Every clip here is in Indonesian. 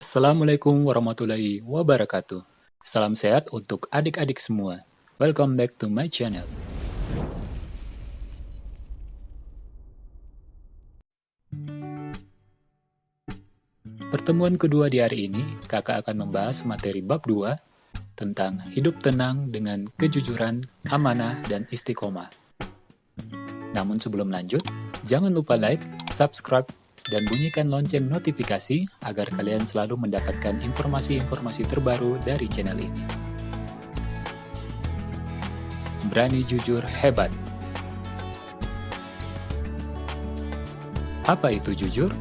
Assalamualaikum warahmatullahi wabarakatuh. Salam sehat untuk adik-adik semua. Welcome back to my channel. Pertemuan kedua di hari ini, kakak akan membahas materi bab 2 tentang hidup tenang dengan kejujuran, amanah, dan istiqomah. Namun sebelum lanjut, jangan lupa like, subscribe, dan bunyikan lonceng notifikasi agar kalian selalu mendapatkan informasi-informasi terbaru dari channel ini. Berani jujur hebat. Apa itu jujur?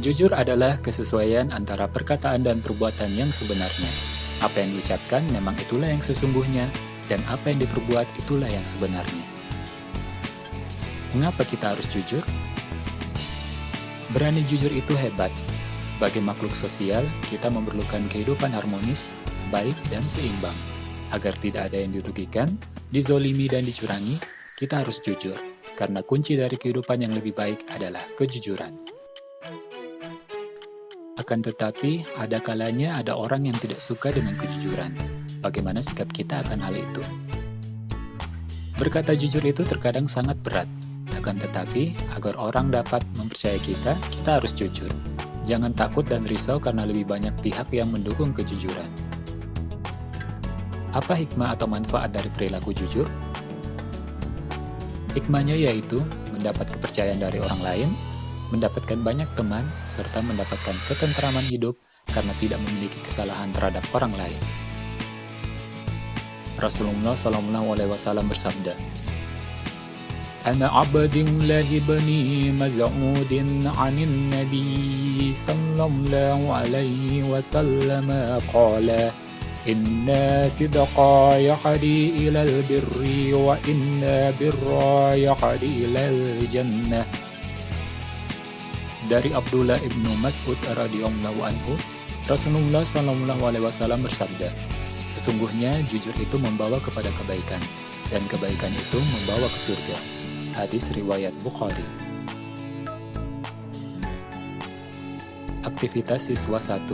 Jujur adalah kesesuaian antara perkataan dan perbuatan yang sebenarnya. Apa yang diucapkan memang itulah yang sesungguhnya, dan apa yang diperbuat itulah yang sebenarnya. Mengapa kita harus jujur? Berani jujur itu hebat. Sebagai makhluk sosial, kita memerlukan kehidupan harmonis, baik, dan seimbang. Agar tidak ada yang dirugikan, dizolimi, dan dicurangi, kita harus jujur. Karena kunci dari kehidupan yang lebih baik adalah kejujuran. Akan tetapi, ada kalanya ada orang yang tidak suka dengan kejujuran. Bagaimana sikap kita akan hal itu? Berkata jujur itu terkadang sangat berat. Akan tetapi, agar orang dapat mempercayai kita harus jujur. Jangan takut dan risau karena lebih banyak pihak yang mendukung kejujuran. Apa hikmah atau manfaat dari perilaku jujur? Hikmahnya yaitu mendapat kepercayaan dari orang lain, mendapatkan banyak teman, serta mendapatkan ketentraman hidup karena tidak memiliki kesalahan terhadap orang lain. Rasulullah SAW bersabda, Ana abdillahi bani maz'udin anin nabi sallallahu alaihi wasallam qala inna sidqa yahdi ilal birri wa inna birra yahdi ilal jannah. Dari Abdullah ibnu Mas'ud radhiyallahu anhu, Rasulullah SAW bersabda, sesungguhnya jujur itu membawa kepada kebaikan, dan kebaikan itu membawa ke surga. Hadis riwayat Bukhari. Aktivitas siswa 1.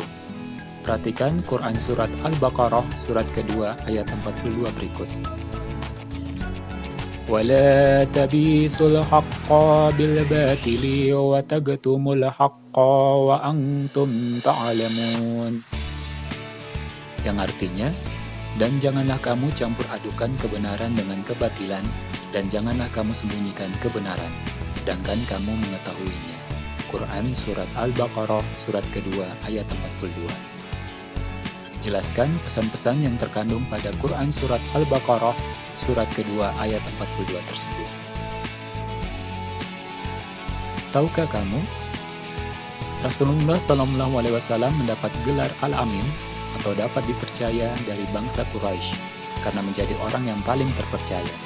Perhatikan Quran Surat Al-Baqarah surat kedua ayat 42 berikut. وَلَا تَبِيسُوا الْحَقَّ بِالْبَاطِلِ وَتَكْتُمُوا الْحَقَّ وَأَنْتُمْ تَعْلَمُونَ. Yang artinya, dan janganlah kamu campur adukan kebenaran dengan kebatilan, dan janganlah kamu sembunyikan kebenaran, sedangkan kamu mengetahuinya. Quran Surat Al-Baqarah surat kedua ayat 42. Jelaskan pesan-pesan yang terkandung pada Quran Surat Al-Baqarah surat kedua ayat 42 tersebut. Tahukah kamu, Rasulullah SAW mendapat gelar Al-Amin atau dapat dipercaya dari bangsa Quraisy karena menjadi orang yang paling terpercaya.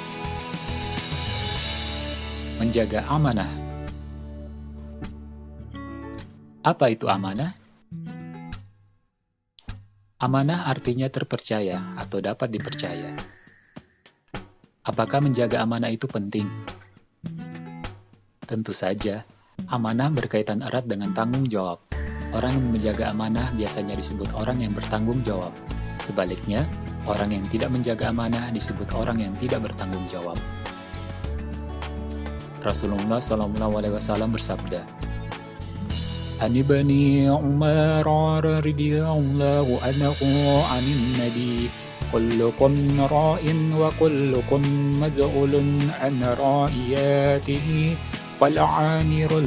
Menjaga amanah. Apa itu amanah? Amanah artinya terpercaya atau dapat dipercaya. Apakah menjaga amanah itu penting? Tentu saja, amanah berkaitan erat dengan tanggung jawab. Orang yang menjaga amanah biasanya disebut orang yang bertanggung jawab. Sebaliknya, orang yang tidak menjaga amanah disebut orang yang tidak bertanggung jawab. Rasulullah SAW bersabda, An Ibni Umar radhiyallahu anhu anin Nabi, kullukum ra'in wa kullukum maz'ulun an ra'iyatihi, fal'anirul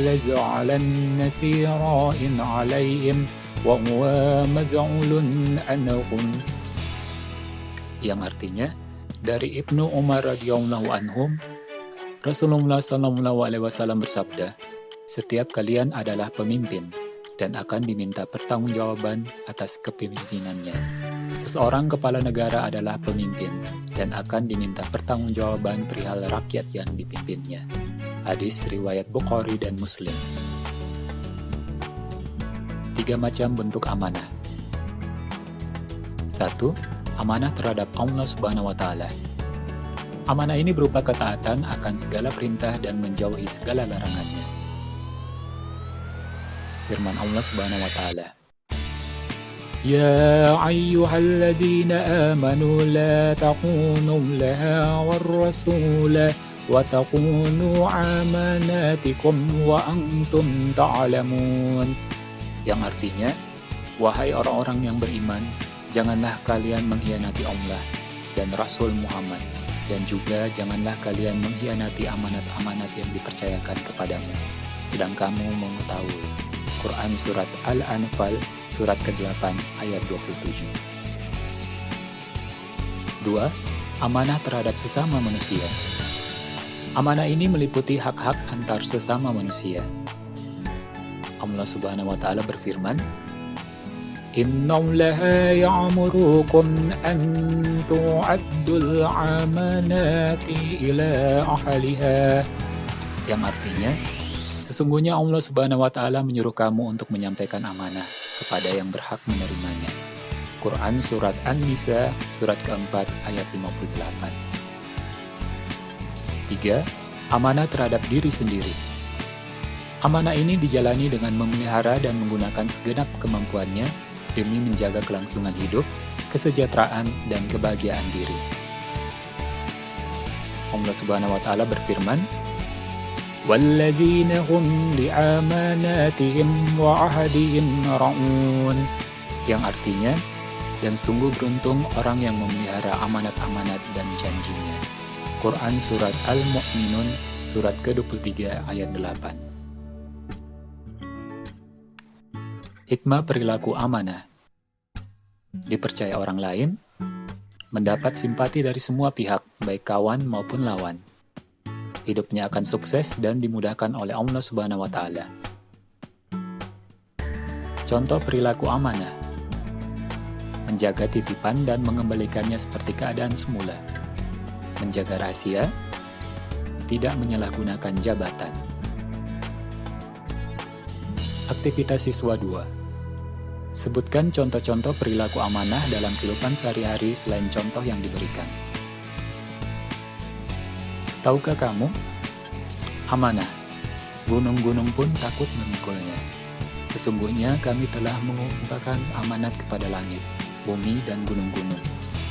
laz'alan nasira'in alaihim wa huwa maz'ulun anhum. Yang artinya, dari Ibnu Umar radhiyallahu anhum, Rasulullah SAW bersabda, setiap kalian adalah pemimpin dan akan diminta pertanggungjawaban atas kepemimpinannya. Seseorang kepala negara adalah pemimpin dan akan diminta pertanggungjawaban perihal rakyat yang dipimpinnya. Hadis riwayat Bukhari dan Muslim. 3 macam bentuk amanah. 1. Amanah terhadap Allah Subhanahu wa Ta'ala. Amanah ini berupa ketaatan akan segala perintah dan menjauhi segala larangannya. firman Allah Subhanahu wa taala. Ya ayyuhalladzina amanu la taqunu Allaha war rasula wa taqunu amanatikum wa antum ta'lamun. Yang artinya, wahai orang-orang yang beriman, janganlah kalian mengkhianati Allah dan Rasul Muhammad, dan juga janganlah kalian mengkhianati amanat-amanat yang dipercayakan kepadamu, sedang kamu mengetahui. Quran Surat Al-Anfal, Surat ke-8, ayat 27. 2. Amanah terhadap sesama manusia. Amanah ini meliputi hak-hak antar sesama manusia. Allah Subhanahu wa taala berfirman, Innallaha ya'murukum an tu'addul amanati ila ahliha. Yang artinya, sesungguhnya Allah Subhanahu wa taala menyuruh kamu untuk menyampaikan amanah kepada yang berhak menerimanya. Quran Surat An-Nisa, Surat ke-4, ayat 58. 3. Amanah terhadap diri sendiri. Amanah ini dijalani dengan memelihara dan menggunakan segenap kemampuannya demi menjaga kelangsungan hidup, kesejahteraan, dan kebahagiaan diri. Allah Subhanahu wa taala berfirman, وَالَّذِينَ هُمْ لِأَمَانَاتِهِمْ وَعَهْدِهِمْ رَاعُونَ. Yang artinya, dan sungguh beruntung orang yang memelihara amanat-amanat dan janjinya. Quran Surat Al-Mu'minun, Surat ke-23, ayat 8. Hikmah perilaku amanah. Dipercaya orang lain, mendapat simpati dari semua pihak, baik kawan maupun lawan. Hidupnya akan sukses dan dimudahkan oleh Allah Subhanahu wa taala. Contoh perilaku amanah. Menjaga titipan dan mengembalikannya seperti keadaan semula. Menjaga rahasia, tidak menyalahgunakan jabatan. Aktivitas siswa 2. Sebutkan contoh-contoh perilaku amanah dalam kehidupan sehari-hari selain contoh yang diberikan. Tahukah kamu? Amanah. Gunung-gunung pun takut memikulnya. Sesungguhnya kami telah mengumpulkan amanat kepada langit, bumi, dan gunung-gunung.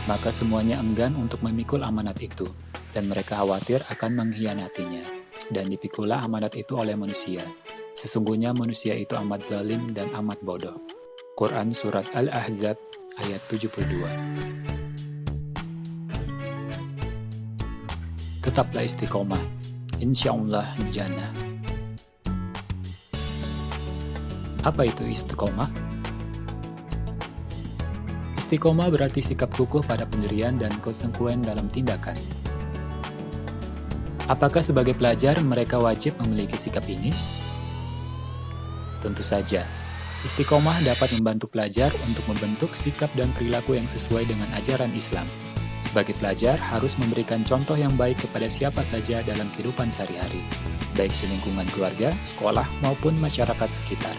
Maka semuanya enggan untuk memikul amanat itu, dan mereka khawatir akan mengkhianatinya. Dan dipikulah amanat itu oleh manusia. Sesungguhnya manusia itu amat zalim dan amat bodoh. Quran Surat Al-Ahzab, ayat 72. Tetaplah istiqomah, insyaallah jannah. Apa itu istiqomah? Istiqomah berarti sikap kukuh pada pendirian dan konsekuen dalam tindakan. Apakah sebagai pelajar mereka wajib memiliki sikap ini? Tentu saja, istiqomah dapat membantu pelajar untuk membentuk sikap dan perilaku yang sesuai dengan ajaran Islam. Sebagai pelajar harus memberikan contoh yang baik kepada siapa saja dalam kehidupan sehari-hari, baik di lingkungan keluarga, sekolah, maupun masyarakat sekitar.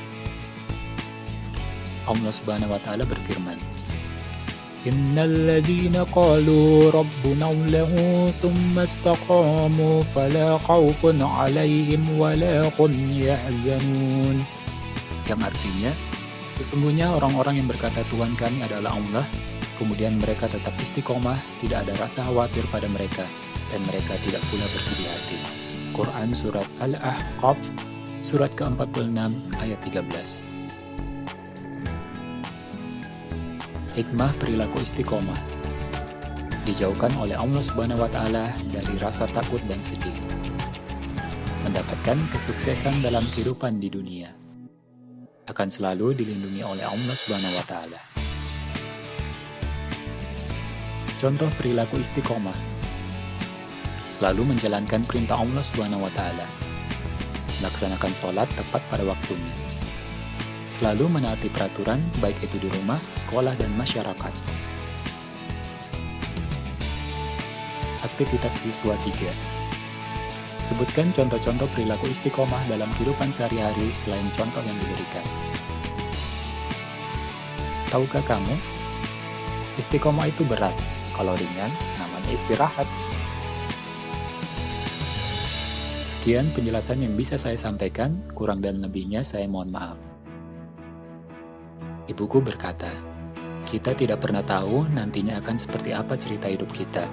Allah Subhanahu wa taala berfirman, Innallazina qalu rabbuna Allahu summa istaqamu fala khawfun 'alaihim wala hum yahzanun. Yang artinya, sesungguhnya orang-orang yang berkata Tuhan kami adalah Allah, kemudian mereka tetap istiqomah, tidak ada rasa khawatir pada mereka, dan mereka tidak pula bersedih hati. Quran Surat Al-Ahqaf, Surat ke-46, ayat 13. Hikmah perilaku istiqomah. Dijauhkan oleh Allah Subhanahu wa taala dari rasa takut dan sedih. Mendapatkan kesuksesan dalam kehidupan di dunia. Akan selalu dilindungi oleh Allah Subhanahu wa taala. Contoh perilaku istiqomah. Selalu menjalankan perintah Allah Subhanahu wa taala. Melaksanakan sholat tepat pada waktunya. Selalu menaati peraturan baik itu di rumah, sekolah, dan masyarakat. Aktivitas siswa 3. Sebutkan contoh-contoh perilaku istiqomah dalam kehidupan sehari-hari selain contoh yang diberikan. Tahukah kamu? Istiqomah itu berat, kalau ringan namanya istirahat. Sekian penjelasan yang bisa saya sampaikan, kurang dan lebihnya saya mohon maaf. Ibuku berkata, kita tidak pernah tahu nantinya akan seperti apa cerita hidup kita.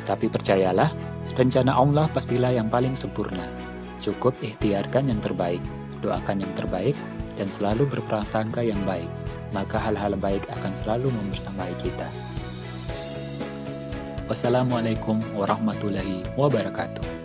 Tapi percayalah, rencana Allah pastilah yang paling sempurna. Cukup ikhtiarkan yang terbaik, doakan yang terbaik, dan selalu berprasangka yang baik. Maka hal-hal baik akan selalu membersamai kita. Wassalamualaikum warahmatullahi wabarakatuh.